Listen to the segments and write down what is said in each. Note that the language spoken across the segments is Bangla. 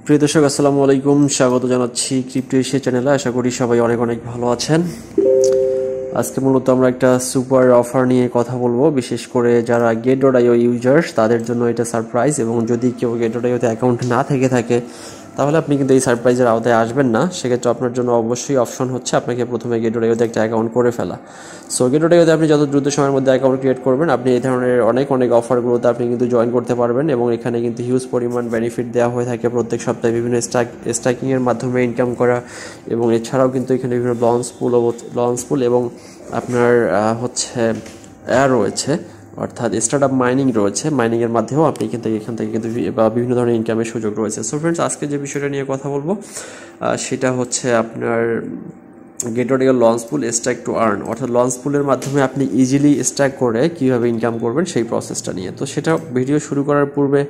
প্রিয় দর্শক আসসালামু আলাইকুম, স্বাগত জানাচ্ছি ক্রিপ্টো এশিয়া চ্যানেলে। আশা করি সবাই অনেক অনেক ভালো আছেন। আজকে মূলত আমরা একটা সুপার অফার নিয়ে কথা বলবো, বিশেষ করে যারা get.io ইউজার্স তাদের জন্য এটা সারপ্রাইজ। এবং যদি কেউ get.ioতে অ্যাকাউন্ট না থেকে থাকে তাহলে আপনি কিন্তু এই সারপ্রাইজের আওতায় আসবেন না। সেক্ষেত্রে আপনার জন্য অবশ্যই অপশন হচ্ছে আপনাকে প্রথমে get.ioতে একটা অ্যাকাউন্ট করে ফেলা। সো get.ioতে আপনি যত দ্রুত সময়ের মধ্যে অ্যাকাউন্ট ক্রিয়েট করবেন, আপনি এই ধরনের অনেক অনেক অফারগুলোতে আপনি কিন্তু জয়েন করতে পারবেন। এবং এখানে কিন্তু হিউজ পরিমাণ বেনিফিট দেওয়া হয়ে থাকে প্রত্যেক সপ্তাহে, বিভিন্ন স্ট্যাকিংয়ের মাধ্যমে ইনকাম করা। এবং এছাড়াও কিন্তু এখানে বিভিন্ন লঞ্চ পুল এবং আপনার হচ্ছে রয়েছে, অর্থাৎ স্টার্টআপ মাইনিং রয়েছে। মাইনিংয়ের মাধ্যমেও আপনি এখান থেকে কিন্তু বিভিন্ন ধরনের ইনকামের সুযোগ রয়েছে। সো ফ্রেন্ডস, আজকে যে বিষয়টা নিয়ে কথা বলবো সেটা হচ্ছে আপনার get.io launch pool stack to earn, অর্থাৎ লঞ্চ পুলের মাধ্যমে আপনি ইজিলি স্ট্যাক করে কীভাবে ইনকাম করবেন সেই প্রসেসটা নিয়ে। তো সেটা ভিডিও শুরু করার পূর্বে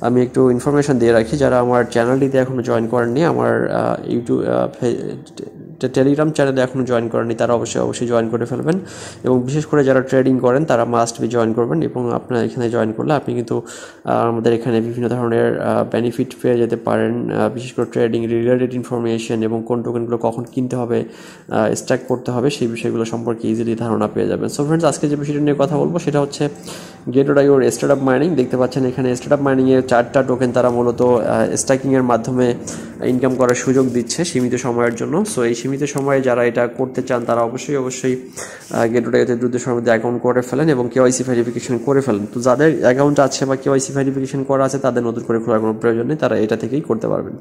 আমি একটু ইনফরমেশান দিয়ে রাখি। যারা আমার চ্যানেলটিতে এখনও জয়েন করেননি, আমার টেলিগ্রাম চ্যানেলে এখনও জয়েন করেননি, তারা অবশ্যই জয়েন করে ফেলবেন। এবং বিশেষ করে যারা ট্রেডিং করেন তারা মাস্ট বি জয়েন করবেন। এবং আপনার এখানে জয়েন করলে আপনি কিন্তু আমাদের এখানে বিভিন্ন ধরনের বেনিফিট পেয়ে যেতে পারেন, বিশেষ করে ট্রেডিং রিলেটেড ইনফরমেশন এবং কোন টোকেনগুলো কখন কিনতে হবে, স্ট্যাক করতে হবে, সেই বিষয়গুলো সম্পর্কে ইজিলি ধারণা পেয়ে যাবেন। সো ফ্রেন্ডস, আজকে যে বিষয়টা নিয়ে কথা বলবো সেটা হচ্ছে get.io স্টার্টআপ মাইনিং। দেখতে পাচ্ছেন এখানে স্টার্টআপ মাইনিংয়ের 4টা টোকেন তারা মূলত স্ট্যাকিংয়ের মাধ্যমে ইনকাম করার সুযোগ দিচ্ছে সীমিত সময়ের জন্য। সো এই সীমিত সময়ে যারা এটা করতে চান তারা অবশ্যই get.ioতে দ্রুত সময়ের মধ্যে অ্যাকাউন্ট করে ফেলেন এবং কেওয়াইসি ভেরিফিকেশন করে ফেলেন। তো যাদের অ্যাকাউন্ট আছে বা কেওয়াইসি ভেরিফিকেশন করা আছে তাদের নতুন করে খোলার কোনো প্রয়োজন নেই, তারা এটা থেকেই করতে পারবেন।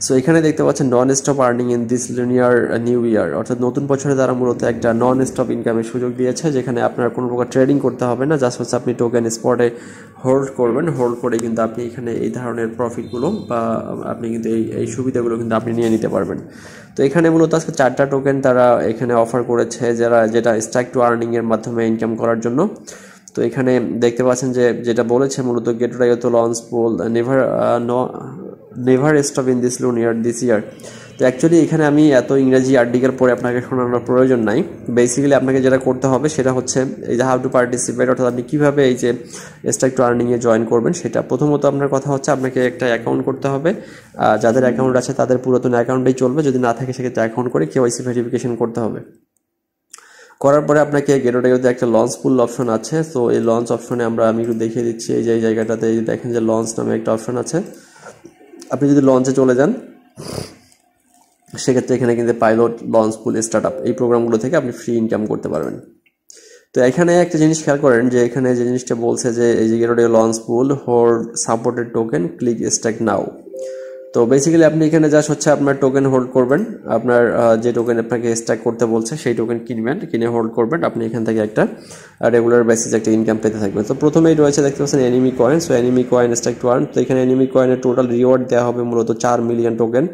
সো এখানে দেখতে পাচ্ছেন non stop earning in this linear new year, অর্থাৎ নতুন বছরে তারা মূলত একটা নন স্টপ ইনকামের সুযোগ দিয়েছে, যেখানে আপনার কোনো প্রকার ট্রেডিং করতে হবে না। জাস্ট হচ্ছে আপনি টোকেন স্পটে হোল্ড করবেন, হোল্ড করে কিন্তু আপনি এখানে এই ধরনের প্রফিটগুলো বা আপনি কিন্তু এই সুবিধাগুলো কিন্তু আপনি নিয়ে নিতে পারবেন। তো এখানে মূলত আজকে 4টা টোকেন তারা এখানে অফার করেছে, যেটা স্ট্যাক টু আর্নিংয়ের মাধ্যমে ইনকাম করার জন্য। তো এখানে দেখতে পাচ্ছেন যেটা বলেছে মূলত get.io তো launch pool never stop in this ইয়ার। তো অ্যাকচুয়ালি এখানে আমি এত ইংরেজি আর্টিকেল পড়ে আপনাকে শোনানোর প্রয়োজন নাই। বেসিক্যালি আপনাকে যেটা করতে হবে সেটা হচ্ছে এই যে হাউ টু পার্টিসিপেট, অর্থাৎ আপনি কীভাবে এই যে স্ট্যাক টু আর্নিংয়ে জয়েন করবেন সেটা। প্রথমত আপনার কথা হচ্ছে আপনাকে একটা অ্যাকাউন্ট করতে হবে। যাদের অ্যাকাউন্ট আছে তাদের পুরাতন অ্যাকাউন্টেই চলবে, যদি না থাকে সেক্ষেত্রে অ্যাকাউন্ট করে কেওয়াইসি ভেরিফিকেশন করতে হবে। করার পরে আপনাকে get.ioতে একটা লঞ্চ পুল অপশন আছে। তো এই লঞ্চ অপশনে আমি একটু দেখিয়ে দিচ্ছি। এই যে এই জায়গাটাতে এই দেখেন যে লঞ্চ নামে একটা অপশন আছে। আপনি যদি লঞ্চে চলে যান সেক্ষেত্রে এখানে কিন্তু পাইলট, লঞ্চ পুল, স্টার্টআপ এই প্রোগ্রামগুলো থেকে আপনি ফ্রি ইনকাম করতে পারবেন। তো এখানে একটা জিনিস খেয়াল করেন যে এখানে যে জিনিসটা বলছে যে এই যে get.io launch pool hold supported token click stack now. তো বেসিক্যালি আপনি এখানে জাস্ট হচ্ছে আপনার টোকেন হোল্ড করবেন, আপনার যে টোকেন আপনাকে স্ট্যাক করতে বলছে সেই টোকেন কিনে হোল্ড করবেন। আপনি এখান থেকে একটা রেগুলার বেসিস একটা ইনকাম পেতে থাকবেন। তো প্রথমেই রয়েছে দেখতে পাচ্ছেন Anime coin. So Anime coin stack to earn. তো এখানে এনিমি কয়েনের টোটাল রিওয়ার্ড দেওয়া হবে মূলত 4 মিলিয়ন টোকেন।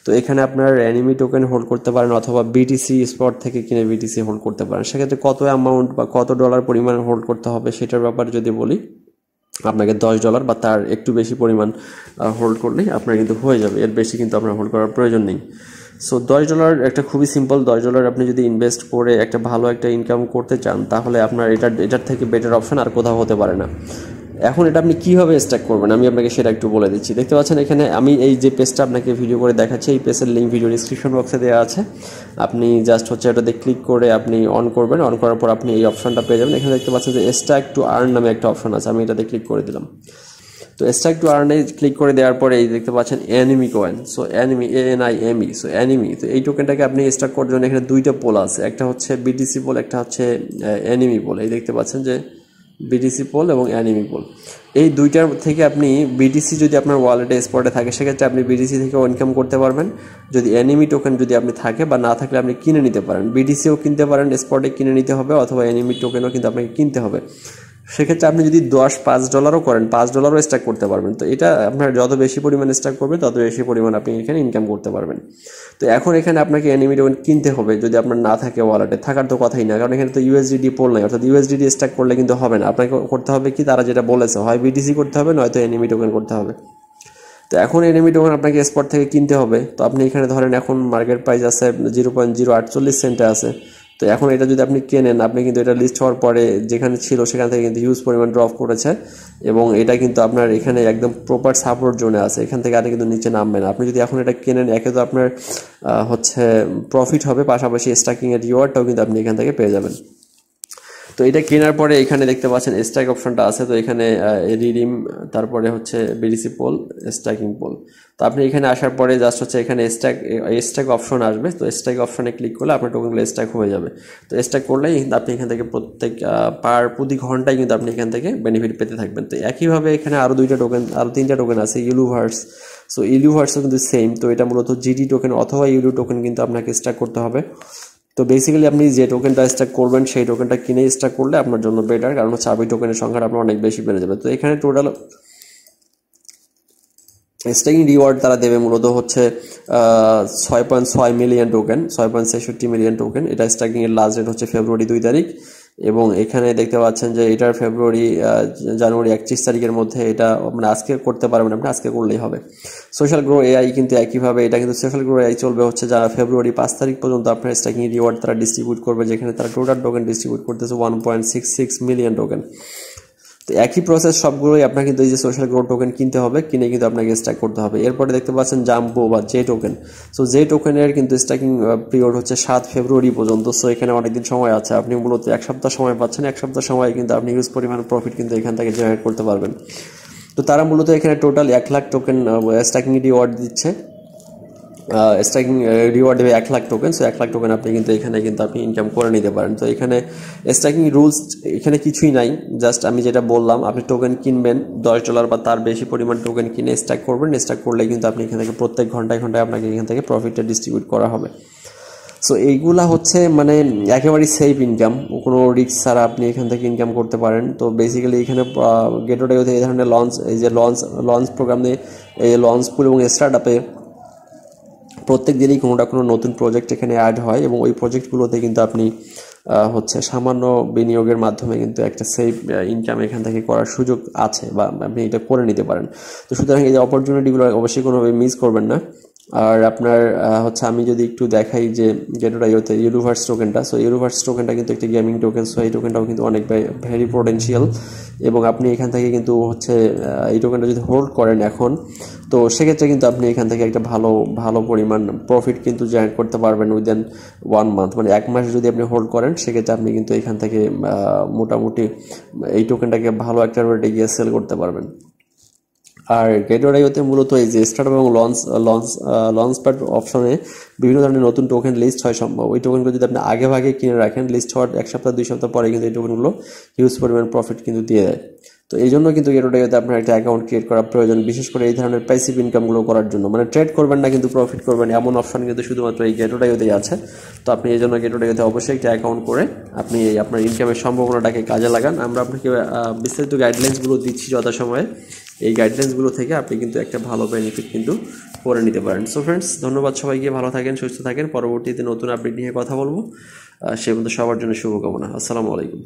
তো এখানে আপনার এনিমি টোকেন হোল্ড করতে পারেন অথবা বিটিসি স্পট থেকে কিনে বিটিসি হোল্ড করতে পারেন। সেক্ষেত্রে কত অ্যামাউন্ট বা কত ডলার পরিমাণ হোল্ড করতে হবে সেটার ব্যাপারে যদি বলি, আপনাকে $10 বা তার একটু বেশি পরিমাণ হোল্ড করলেই আপনার কিন্তু হয়ে যাবে, এর বেশি কিন্তু আপনার হোল্ড করার প্রয়োজন নেই। সো $10 একটা খুবই সিম্পল। $10 আপনি যদি ইনভেস্ট করে একটা ভালো একটা ইনকাম করতে চান তাহলে আপনার এটার থেকে বেটার অপশন আর কোথাও হতে পারে না। এখন এটা আপনি কীভাবে স্ট্যাক করবেন আমি আপনাকে সেটা একটু বলে দিচ্ছি। দেখতে পাচ্ছেন এখানে আমি এই যে পেজটা আপনাকে ভিডিও করে দেখাচ্ছি, এই পেজের লিঙ্ক ভিডিও ডিসক্রিপশন বক্সে দেওয়া আছে। আপনি জাস্ট হচ্ছে এটাতে ক্লিক করে আপনি অন করবেন। অন করার পর আপনি এই অপশনটা পেয়ে যাবেন। এখানে দেখতে পাচ্ছেন যে স্ট্যাক টু আর্ন নামে একটা অপশন আছে, আমি এটাতে ক্লিক করে দিলাম। তো স্ট্যাক টু আর্নে ক্লিক করে দেওয়ার পরে এই দেখতে পাচ্ছেন Anime coin. So Anime ANIME। So Anime, তো এই টোকেনটাকে আপনি স্ট্যাক করার জন্য এখানে 2টা পোল আছে, একটা হচ্ছে বিটিসি পোল, একটা হচ্ছে এনিমি পোল। এই দেখতে পাচ্ছেন যে বিটিসি পোল এবং অ্যানিমি পোল, এই দুইটার থেকে আপনি বিটিসি যদি আপনার ওয়ালেটে স্পটে থাকে সেক্ষেত্রে আপনি বিটিসি থেকেও ইনকাম করতে পারবেন। যদি অ্যানিমি টোকেন যদি আপনি থাকে বা না থাকলে আপনি কিনে নিতে পারেন, বিটিসিও কিনতে পারেন, স্পটে কিনে নিতে হবে, অথবা অ্যানিমি টোকেনও কিন্তু আপনাকে কিনতে হবে। সেক্ষেত্রে আপনি যদি $5 করেন $5 স্ট্যাক করতে পারবেন। তো এটা আপনার যত বেশি পরিমাণ স্ট্যাক করবেন তত বেশি পরিমাণ আপনি এখানে ইনকাম করতে পারবেন। তো এখন এখানে আপনাকে অ্যানিমি টোকেন কিনতে হবে যদি আপনার না থাকে ওয়ালেটে, থাকার তো কথাই না, কারণ এখানে তো USDT পোল নাই, অর্থাৎ USDT স্ট্যাক করলে কিন্তু হবে না। আপনাকে করতে হবে কি, তারা যেটা বলেছে, হয় বিটিসি করতে হবে নয়তো অ্যানিমি টোকেন করতে হবে। তো এখন এনিমি টোকেন আপনাকে স্পট থেকে কিনতে হবে। তো আপনি এখানে ধরেন এখন মার্কেট প্রাইস আছে 0.048 সেন্টে আছে। তো এখন এটা যদি আপনি কেনেন, আপনি কিন্তু এটা লিস্ট হওয়ার পরে যেখানে ছিল সেখান থেকে কিন্তু হিউজ পরিমাণ ড্রপ করেছে, এবং এটা কিন্তু আপনার এখানে একদম প্রপার সাপোর্ট জোনে আছে, এখান থেকে আর কিন্তু নিচে নামবে না। আপনি যদি এখন এটা কেনেন, একে তো আপনার হচ্ছে প্রফিট হবে, পাশাপাশি স্ট্যাকিংয়ের রিওয়ার্ডটাও কিন্তু আপনি এখান থেকে পেয়ে যাবেন। তো এটা কেনার পরে এখানে দেখতে পাচ্ছেন স্ট্যাক অপশনটা আছে, তো এখানে রিডিম, তারপরে হচ্ছে বিডিসি পোল, স্ট্যাকিং পোল। তো আপনি এখানে আসার পরে জাস্ট হচ্ছে এখানে স্ট্যাক অপশন আসবে, তো স্ট্যাক অপশনে ক্লিক করলে আপনার টোকেনগুলো স্ট্যাক হয়ে যাবে। তো স্ট্যাক করলেই আপনি এখান থেকে প্রতি ঘন্টায় কিন্তু আপনি এখান থেকে বেনিফিট পেতে থাকবেন। তো একইভাবে এখানে আরও 3টা টোকেন আছে, ইউলুভার্স। সো ইউলুভার্সও কিন্তু সেম, তো এটা মূলত জিডি টোকেন অথবা ইউলু টোকেন কিন্তু আপনাকে স্ট্যাক করতে হবে। তো বেসিক্যালি আপনি যে টোকেনটা স্ট্যাক করবেন সেই টোকেনটা কিনে স্ট্যাক করলে আপনার জন্য বেটার, কারণ হচ্ছে আবি টোকেনের সংখ্যাটা আপনার অনেক বেশি বেড়ে যাবে। তো এখানে টোটাল স্ট্যাকিং রিওয়ার্ড তারা দেবে মূলত হচ্ছে 6.6 মিলিয়ন টোকেন, 6.66 মিলিয়ন টোকেন। এটা স্ট্যাকিংয়ের লাস্ট ডেট হচ্ছে ফেব্রুয়ারি 2 তারিখ, এবং এখানে দেখতে পাচ্ছেন যে এটার জানুয়ারি 31 তারিখের মধ্যে এটা মানে আজকে করতে পারবেন, আপনি আজকে করলেই হবে। সোশ্যাল গ্রো এআই কিন্তু একইভাবে, এটা কিন্তু সোশ্যাল গ্রো এআই চলবে হচ্ছে যা ফেব্রুয়ারি 5 তারিখ পর্যন্ত আপনার স্ট্যাকিং রিওয়ার্ড তারা ডিস্ট্রিবিউট করবে, যেখানে তারা টোটাল টোকেন ডিস্ট্রিবিউট করতেছে 1.66 মিলিয়ন টোকেন। তো একই প্রসেস সবগুলোই আপনার কিন্তু এই যে সোশ্যাল গ্রো টোকেন কিনতে হবে, কিনে কিন্তু আপনাকে স্ট্যাক করতে হবে। এরপরে দেখতে পাচ্ছেন জাম্বো বা জে টোকেন। সো জে টোকেনের কিন্তু স্ট্যাকিং পিরিয়ড হচ্ছে 7 ফেব্রুয়ারি পর্যন্ত। সো এখানে অনেকদিন সময় আছে, আপনি মূলত 1 সপ্তাহ সময় পাচ্ছেন। 1 সপ্তাহ সময় কিন্তু আপনি হিউজ পরিমাণ প্রফিট কিন্তু এখান থেকে জেনারেট করতে পারবেন। তো তারা মূলত এখানে total 1 lakh token stacking reward দিচ্ছে। স্ট্যাকিং রিওয়ার্ড দেবে 1 lakh token. So 1 lakh token আপনি কিন্তু এখানে কিন্তু আপনি ইনকাম করে নিতে পারেন। তো এখানে স্ট্যাকিং রুলস এখানে কিছুই নাই, জাস্ট আমি যেটা বললাম, আপনি টোকেন কিনবেন $10 বা তার বেশি পরিমাণ টোকেন কিনে স্ট্যাক করবেন। স্ট্যাক করলে কিন্তু আপনি এখান থেকে প্রত্যেক ঘন্টায় আপনাকে এখান থেকে প্রফিটটা ডিস্ট্রিবিউট করা হবে। সো এইগুলা হচ্ছে মানে একেবারেই সেফ ইনকাম, কোনো রিস্ক ছাড়া আপনি এখান থেকে ইনকাম করতে পারেন। তো বেসিক্যালি এখানে গেটোডাইওতে এই ধরনের লঞ্চ প্রোগ্রামে এই লঞ্চ পুল এবং স্টার্ট আপে প্রত্যেক দিনই কোনো নতুন প্রজেক্ট এখানে অ্যাড হয়, এবং ওই প্রজেক্টগুলোতে কিন্তু আপনি হচ্ছে সামান্য বিনিয়োগের মাধ্যমে কিন্তু একটা সেফ ইনকাম এখান থেকে করার সুযোগ আছে, বা আপনি এটা করে নিতে পারেন। তো সুতরাং এই যে অপরচুনিটিগুলো অবশ্যই কোনোভাবে মিস করবেন না। আর আপনার হচ্ছে আমি যদি একটু দেখাই যে গেটোডাইওতে ইউনিভার্স টোকেনটা, সো ইউনিভার্স টোকেনটা কিন্তু একটি গেমিং টোকেন। সো এই টোকেনটাও কিন্তু অনেক ভেরি পোটেনশিয়াল, এবং আপনি এখান থেকে কিন্তু হচ্ছে এই টোকেনটা যদি হোল্ড করেন এখন, তো সেক্ষেত্রে কিন্তু আপনি এখান থেকে একটা ভালো পরিমাণ প্রফিট কিন্তু জেনারেট করতে পারবেন উইদিন 1 মান্থ, মানে 1 মাস যদি আপনি হোল্ড করেন, সেক্ষেত্রে আপনি কিন্তু এখান থেকে মোটামুটি এই টোকেনটাকে ভালো একটা রেটে গিয়ে সেল করতে পারবেন। আর গেটোডাইওতে মূলত এই যে স্টার্টআপ এবং লঞ্চ প্যাড অপশনে বিভিন্ন ধরনের নতুন টোকেন লিস্ট হয় সম্ভব। ওই টোকেনগুলো যদি আপনি আগে ভাগে কিনে রাখেন, লিস্ট হওয়ার 1 সপ্তাহ 2 সপ্তাহ পরে কিন্তু এই টোকেনগুলো হিউজ পরিমাণ প্রফিট কিন্তু দিয়ে দেয়। তো এই জন্য কিন্তু গেটোডাইওতে আপনার একটা অ্যাকাউন্ট ক্রিয়েট করা প্রয়োজন, বিশেষ করে এই ধরনের প্যাসিভ ইনকামগুলো করার জন্য। মানে ট্রেড করবেন না, কিন্তু প্রফিট করবেন, এমন অপশন কিন্তু শুধুমাত্র এই গেটোডাইওতেই আছে। তো আপনি এই জন্য গেটোডাইওতে অবশ্যই একটা অ্যাকাউন্ট করে আপনি আপনার ইনকামের সম্ভাবনাটাকে কাজে লাগান। আমরা আপনাকে বিস্তারিত গাইডলাইন্সগুলো দিচ্ছি যথাসময়ে। এই গাইডলাইন্সগুলো থেকে আপনি কিন্তু একটা ভালো বেনিফিট কিন্তু করে নিতে পারেন। সো ফ্রেন্ডস, ধন্যবাদ সবাইকে, ভালো থাকেন, সুস্থ থাকেন। পরবর্তীতে নতুন আপডেট নিয়ে কথা বলবো। সে পর্যন্ত সবার জন্য শুভকামনা। আসসালামু আলাইকুম।